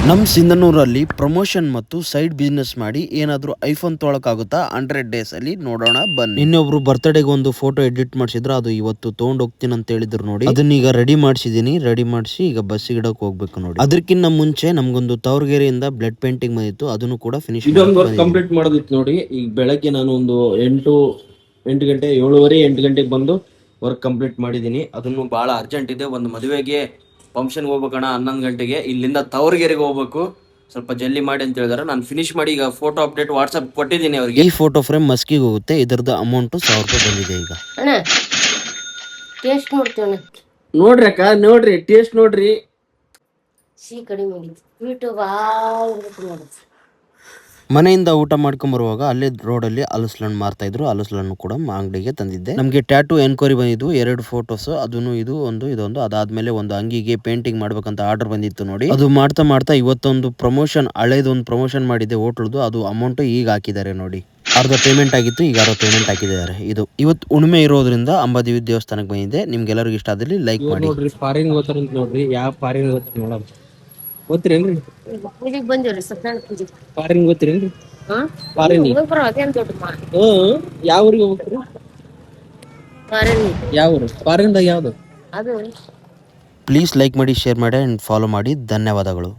ನಮ್ಮ ಸಿಂಧನೂರಲ್ಲಿ ಪ್ರಮೋಷನ್ ಮತ್ತು side business ಮಾಡಿ ಏನಾದರೂ ಐಫೋನ್ ತೊಗೊಳಕ್ಕಾಗುತ್ತಾ 100 ಡೇಸ್ ಅಲ್ಲಿ ನೋಡೋಣ ಬನ್ನಿ. ಇನ್ನೊಬ್ರು ಬರ್ತ್ಡೇಗೆ ಒಂದು ಫೋಟೋ ಎಡಿಟ್ ಮಾಡಿಸಿದ್ರು, ಅದು ಇವತ್ತು ತೊಗೊಂಡು ಹೋಗ್ತೀನಿ ಅಂತ ಹೇಳಿದ್ರು ನೋಡಿ. ಅದನ್ನ ಈಗ ರೆಡಿ ಮಾಡಿಸಿದೀನಿ. ರೆಡಿ ಮಾಡಿಸಿ ಈಗ ಬಸ್ಸಿಗೆ ಇಡಕ್ಕೆ ಹೋಗ್ಬೇಕು ನೋಡಿ. ಅದಕ್ಕಿಂತ ಮುಂಚೆ ನಮ್ಗೊಂದು ತವರಗೆರೆಯಿಂದ ಬ್ಲಡ್ ಪೇಂಟಿಂಗ್ ಬಂದಿತ್ತು, ಅದನ್ನು ಕೂಡ ಫಿನಿಶ್ ಕಂಪ್ಲೀಟ್ ಮಾಡೋದಿತ್ತು ನೋಡಿ. ಈಗ ಬೆಳಗ್ಗೆ ನಾನು ಒಂದು 8 ಗಂಟೆ 7:30 8 ಗಂಟೆಗೆ ಬಂದು ವರ್ಕ್ ಕಂಪ್ಲೀಟ್ ಮಾಡಿದ್ದೀನಿ. ಅದನ್ನು ಬಹಳ ಅರ್ಜೆಂಟ್ ಇದೆ. ಒಂದು ಮದುವೆಗೆ ಫಂಕ್ಷನ್ಗೆ ಹೋಗ್ಬೇಕಣ್ಣ 11 ಗಂಟೆಗೆ. ಇಲ್ಲಿಂದ ತವರಗೆರೆಗೆ ಹೋಗ್ಬೇಕು, ಸ್ವಲ್ಪ ಜಲ್ದಿ ಮಾಡಿ ಅಂತ ಹೇಳಿದಾರೆ. ನಾನು ಫಿನಿಶ್ ಮಾಡಿ ಈಗ ಫೋಟೋ ಅಪ್ಡೇಟ್ ವಾಟ್ಸ್ಆಪ್ ಕೊಟ್ಟಿದ್ದೀನಿ ಅವರಿಗೆ. ಈ ಫೋಟೋ ಫ್ರೇಮ್ ಮಸ್ಕಿಗೆ ಹೋಗುತ್ತೆ. ಇದರದ ಅಮೌಂಟ್ 1000 ರೂಪಾಯಿ ಬಂದಿದೆ. ಈಗ ಟೇಸ್ಟ್ ನೋಡ್ತೀವಿ ನೋಡ್ರಿ ಅಕ್ಕ, ನೋಡ್ರಿ ಟೇಸ್ಟ್ ನೋಡ್ರಿ. ಸಿಹಿ ಕಡಿಮೆ ಸ್ವೀಟ್ ಭಾಳ. ಮನೆಯಿಂದ ಊಟ ಮಾಡ್ಕೊಂಡ್ ಬರುವಾಗ ಅಲ್ಲೇ ರೋಡಲ್ಲಿ ಹಲಸಲಣ್ಣು ಮಾರ್ತಾ ಇದ್ರು. ಹಲಸಲಣ್ಣು ಕೂಡ ಅಂಗಡಿಗೆ ತಂದಿದ್ದೆ. ನಮಗೆ ಟ್ಯಾಟೂ ಎನ್ಕ್ವೈರಿ ಬಂದಿದ್ವು, 2 ಫೋಟೋಸ್. ಅದನ್ನು ಇದೊಂದು ಅದಾದ್ಮೇಲೆ ಒಂದು ಅಂಗಿಗೆ ಪೇಂಟಿಂಗ್ ಮಾಡ್ಬೇಕಂತ ಆರ್ಡರ್ ಬಂದಿತ್ತು ನೋಡಿ. ಅದು ಮಾಡ್ತಾ ಇವತ್ತೊಂದು ಪ್ರಮೋಷನ್, ಹಳೇದೊಂದು ಪ್ರಮೋಷನ್ ಮಾಡಿದ್ದೆ ಹೋಟ್ಲದು. ಅದು ಅಮೌಂಟ್ ಈಗ ಹಾಕಿದ್ದಾರೆ ನೋಡಿ. ಅರ್ಧ ಪೇಮೆಂಟ್ ಆಗಿತ್ತು, ಈಗ ಅರ್ಧ ಪೇಮೆಂಟ್ ಹಾಕಿದ್ದಾರೆ. ಇದು ಇವತ್ತು ಉಣ್ಮೆ ಇರೋದ್ರಿಂದ ಅಂಬಾದೇವಿ ದೇವಸ್ಥಾನಕ್ಕೆ ಬಂದಿದ್ದೆ. ನಿಮ್ಗೆಲ್ಲರಿಗೂ ಇಷ್ಟ ಆದಲ್ಲಿ ಲೈಕ್ ಮಾಡಿ. ನೋಡ್ರಿ ಫಾರಿನ್ ಹೋಗ್ತಾರಂತ ನೋಡ್ರಿ. ಯಾವ ಫಾರಿನ್ ಹೋಗ್ತಾರೆ ನೋಡಮ್. ಗೊತ್ತಿರೇನ್ರಿ? ಪೂಜೆಗೆ ಬಂದಿವ್ರಿ, ಸತ್ಯನಾರಾಯಣ ಪೂಜೆ. ಫಾರಿನ್ ಗೊತ್ತಿರೇನ್ರಿ? ಫಾರಿನ್ ಅದೇನ್ ದೊಡ್ಡ ಯಾವ ಊರಿಗೆ ಹೋಗ್ತೀರಿ? ಫಾರಿನ್ ಯಾವ ಊರು? ಫಾರಿನ್ದಾಗ ಯಾವ್ದು? ಅದು. ಪ್ಲೀಸ್ ಲೈಕ್ ಮಾಡಿ, ಶೇರ್ ಮಾಡಿ ಅಂಡ್ ಫಾಲೋ ಮಾಡಿ. ಧನ್ಯವಾದಗಳು.